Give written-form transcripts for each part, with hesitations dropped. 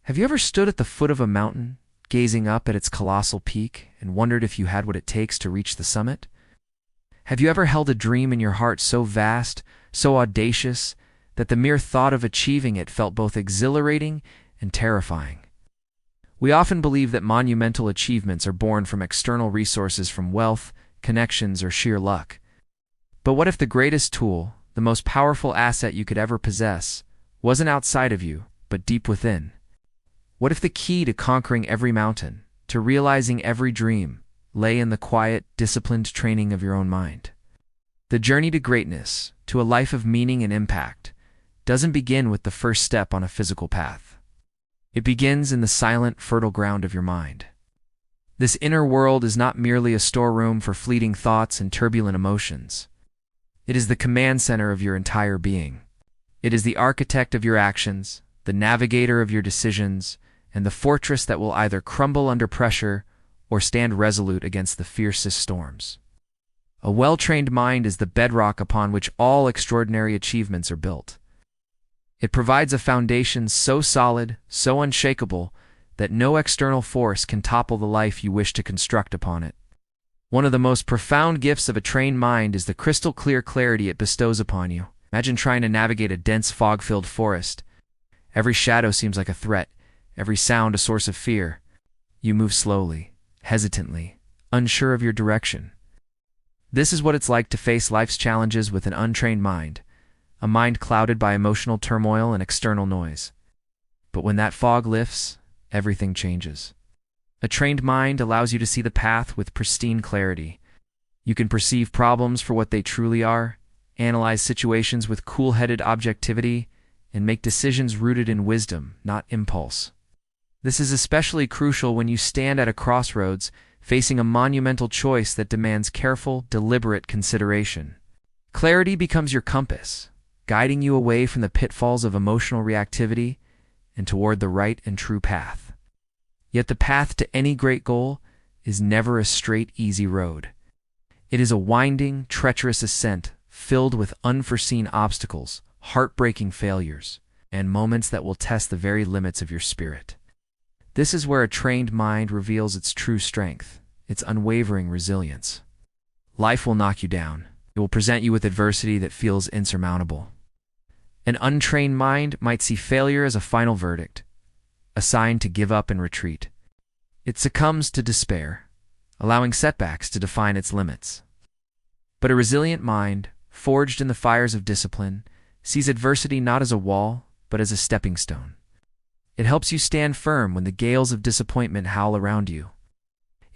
Have you ever stood at the foot of a mountain, gazing up at its colossal peak, and wondered if you had what it takes to reach the summit? Have you ever held a dream in your heart so vast, so audacious, that the mere thought of achieving it felt both exhilarating and terrifying? We often believe that monumental achievements are born from external resources, from wealth, connections, or sheer luck. But what if the greatest tool, the most powerful asset you could ever possess, wasn't outside of you, but deep within? What if the key to conquering every mountain, to realizing every dream, lay in the quiet, disciplined training of your own mind? The journey to greatness, to a life of meaning and impact, doesn't begin with the first step on a physical path. It begins in the silent, fertile ground of your mind. This inner world is not merely a storeroom for fleeting thoughts and turbulent emotions. It is the command center of your entire being. It is the architect of your actions, the navigator of your decisions, and the fortress that will either crumble under pressure or stand resolute against the fiercest storms. A well-trained mind is the bedrock upon which all extraordinary achievements are built. It provides a foundation so solid, so unshakable, that no external force can topple the life you wish to construct upon it. One of the most profound gifts of a trained mind is the crystal-clear clarity it bestows upon you. Imagine trying to navigate a dense fog-filled forest. Every shadow seems like a threat, every sound a source of fear. You move slowly, hesitantly, unsure of your direction. This is what it's like to face life's challenges with an untrained mind, a mind clouded by emotional turmoil and external noise. But when that fog lifts, everything changes. A trained mind allows you to see the path with pristine clarity. You can perceive problems for what they truly are, analyze situations with cool-headed objectivity, and make decisions rooted in wisdom, not impulse. This is especially crucial when you stand at a crossroads, facing a monumental choice that demands careful, deliberate consideration. Clarity becomes your compass, guiding you away from the pitfalls of emotional reactivity and toward the right and true path. Yet the path to any great goal is never a straight, easy road. It is a winding, treacherous ascent filled with unforeseen obstacles, heartbreaking failures, and moments that will test the very limits of your spirit. This is where a trained mind reveals its true strength, its unwavering resilience. Life will knock you down. It will present you with adversity that feels insurmountable. An untrained mind might see failure as a final verdict, a sign to give up and retreat. It succumbs to despair, allowing setbacks to define its limits. But a resilient mind, forged in the fires of discipline, sees adversity not as a wall, but as a stepping stone. It helps you stand firm when the gales of disappointment howl around you.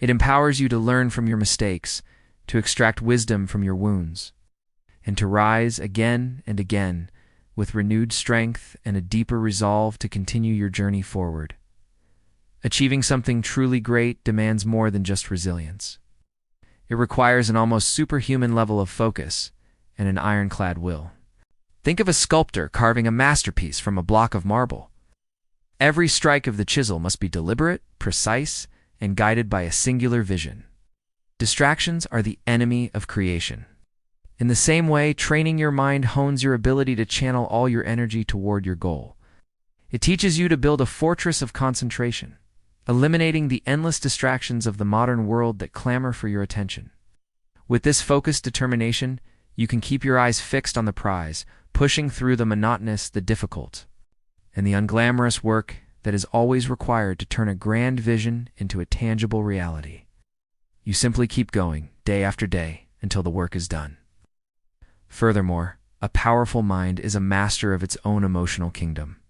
It empowers you to learn from your mistakes, to extract wisdom from your wounds, and to rise again and again with renewed strength and a deeper resolve to continue your journey forward. Achieving something truly great demands more than just resilience. It requires an almost superhuman level of focus and an ironclad will. Think of a sculptor carving a masterpiece from a block of marble. Every strike of the chisel must be deliberate, precise, and guided by a singular vision. Distractions are the enemy of creation. In the same way, training your mind hones your ability to channel all your energy toward your goal. It teaches you to build a fortress of concentration, eliminating the endless distractions of the modern world that clamor for your attention. With this focused determination, you can keep your eyes fixed on the prize, pushing through the monotonous, the difficult, and the unglamorous work that is always required to turn a grand vision into a tangible reality. You simply keep going, day after day, until the work is done. Furthermore, a powerful mind is a master of its own emotional kingdom.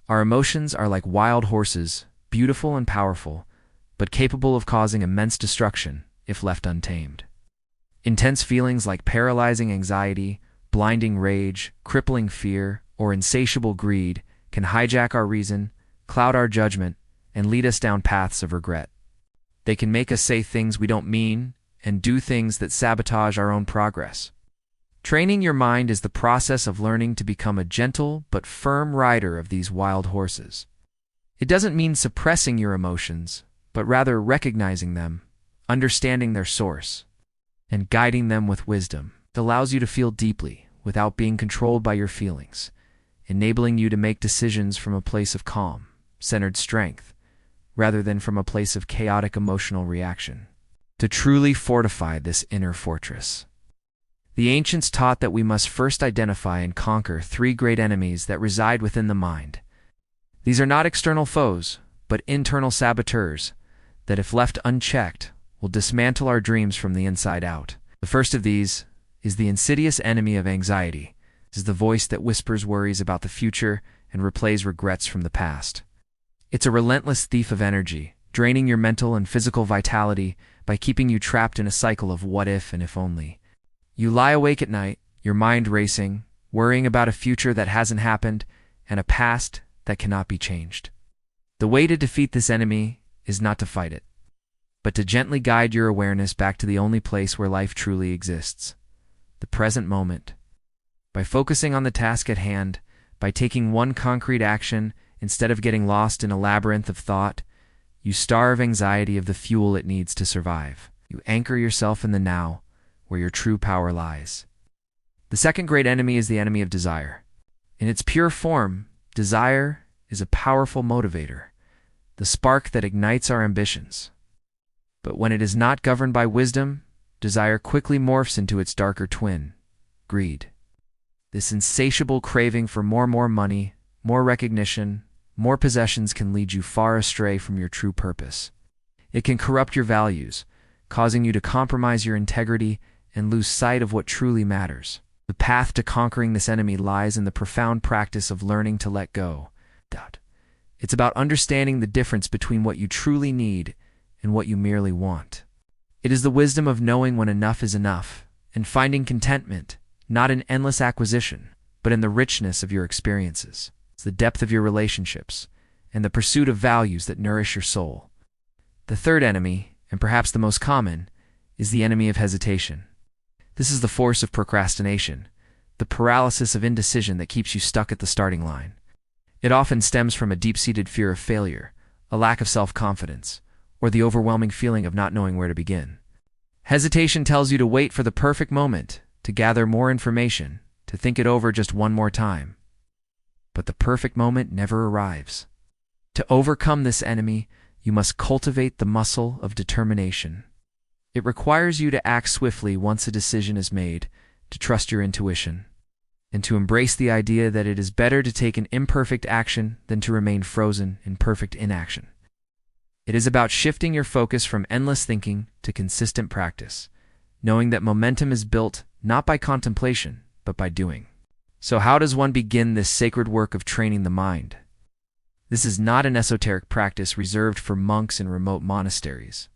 Our emotions are like wild horses, beautiful and powerful, but capable of causing immense destruction if left untamed. Intense feelings like paralyzing anxiety, blinding rage, crippling fear, or insatiable greed can hijack our reason, cloud our judgment, and lead us down paths of regret. They can make us say things we don't mean and do things that sabotage our own progress. Training your mind is the process of learning to become a gentle but firm rider of these wild horses. It doesn't mean suppressing your emotions, but rather recognizing them, understanding their source, and guiding them with wisdom. It allows you to feel deeply without being controlled by your feelings, enabling you to make decisions from a place of calm, centered strength, rather than from a place of chaotic emotional reaction. To truly fortify this inner fortress, the ancients taught that we must first identify and conquer three great enemies that reside within the mind. These are not external foes, but internal saboteurs that, if left unchecked, will dismantle our dreams from the inside out. The first of these is the insidious enemy of anxiety. It is the voice that whispers worries about the future and replays regrets from the past. It's a relentless thief of energy, draining your mental and physical vitality by keeping you trapped in a cycle of what if and if only. You lie awake at night, your mind racing, worrying about a future that hasn't happened and a past that cannot be changed. The way to defeat this enemy is not to fight it, but to gently guide your awareness back to the only place where life truly exists, the present moment. By focusing on the task at hand, by taking one concrete action instead of getting lost in a labyrinth of thought, you starve anxiety of the fuel it needs to survive. You anchor yourself in the now, where your true power lies. The second great enemy is the enemy of desire. In its pure form, desire is a powerful motivator, the spark that ignites our ambitions. But when it is not governed by wisdom, desire quickly morphs into its darker twin, greed. This insatiable craving for more money, more recognition, more possessions can lead you far astray from your true purpose. It can corrupt your values, causing you to compromise your integrity and lose sight of what truly matters. The path to conquering this enemy lies in the profound practice of learning to let go. It's about understanding the difference between what you truly need and what you merely want. It is the wisdom of knowing when enough is enough and finding contentment, not in endless acquisition, but in the richness of your experiences. It's the depth of your relationships and the pursuit of values that nourish your soul. The third enemy, and perhaps the most common, is the enemy of hesitation. This is the force of procrastination, the paralysis of indecision that keeps you stuck at the starting line. It often stems from a deep-seated fear of failure, a lack of self-confidence, or the overwhelming feeling of not knowing where to begin. Hesitation tells you to wait for the perfect moment, to gather more information, to think it over just one more time. But the perfect moment never arrives. To overcome this enemy, you must cultivate the muscle of determination. It requires you to act swiftly once a decision is made, to trust your intuition, and to embrace the idea that it is better to take an imperfect action than to remain frozen in perfect inaction. It is about shifting your focus from endless thinking to consistent practice, knowing that momentum is built not by contemplation, but by doing. So how does one begin this sacred work of training the mind? This is not an esoteric practice reserved for monks in remote monasteries.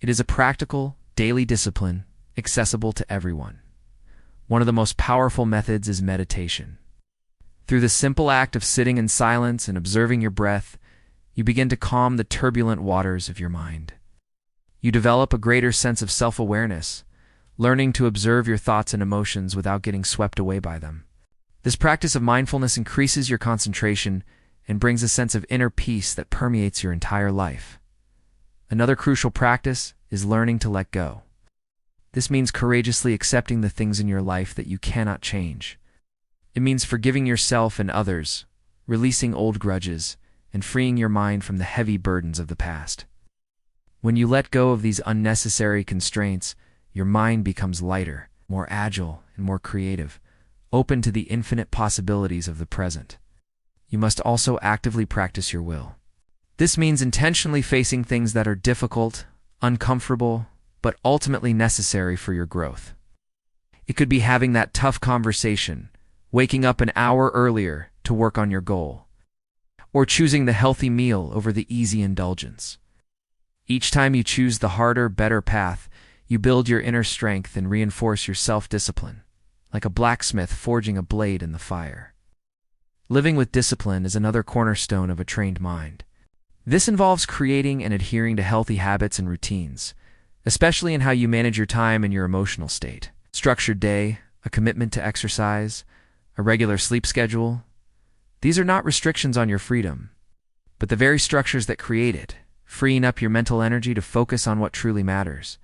It is a practical, daily discipline, accessible to everyone. One of the most powerful methods is meditation. Through the simple act of sitting in silence and observing your breath, you begin to calm the turbulent waters of your mind. You develop a greater sense of self-awareness, learning to observe your thoughts and emotions without getting swept away by them. This practice of mindfulness increases your concentration and brings a sense of inner peace that permeates your entire life. Another crucial practice is learning to let go. This means courageously accepting the things in your life that you cannot change. It means forgiving yourself and others, releasing old grudges, and freeing your mind from the heavy burdens of the past. When you let go of these unnecessary constraints, your mind becomes lighter, more agile, and more creative, open to the infinite possibilities of the present. You must also actively practice your will. This means intentionally facing things that are difficult, uncomfortable, but ultimately necessary for your growth. It could be having that tough conversation, waking up an hour earlier to work on your goal, or choosing the healthy meal over the easy indulgence. Each time you choose the harder, better path, you build your inner strength and reinforce your self-discipline, like a blacksmith forging a blade in the fire. Living with discipline is another cornerstone of a trained mind. This involves creating and adhering to healthy habits and routines, especially in how you manage your time and your emotional state. Structured day, a commitment to exercise, a regular sleep schedule. These are not restrictions on your freedom, but the very structures that create it, freeing up your mental energy to focus on what truly matters.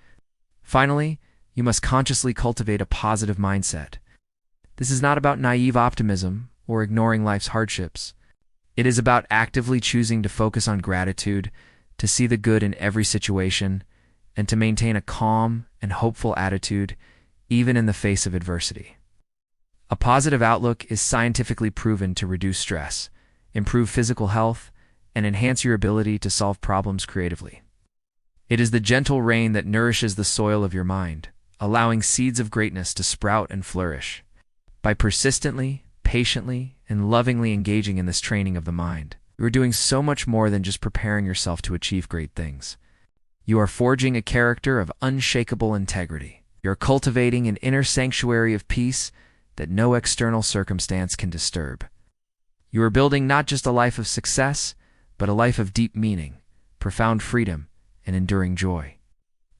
Finally, you must consciously cultivate a positive mindset. This is not about naive optimism or ignoring life's hardships. It is about actively choosing to focus on gratitude, to see the good in every situation, and to maintain a calm and hopeful attitude even in the face of adversity. A positive outlook is scientifically proven to reduce stress, improve physical health, and enhance your ability to solve problems creatively. It is the gentle rain that nourishes the soil of your mind, allowing seeds of greatness to sprout and flourish. By persistently, patiently, and lovingly engaging in this training of the mind, you are doing so much more than just preparing yourself to achieve great things. You are forging a character of unshakable integrity. You are cultivating an inner sanctuary of peace that no external circumstance can disturb. You are building not just a life of success, but a life of deep meaning, profound freedom, and enduring joy.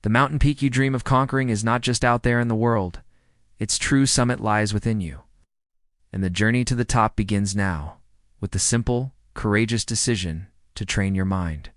The mountain peak you dream of conquering is not just out there in the world. Its true summit lies within you. And the journey to the top begins now, with the simple, courageous decision to train your mind.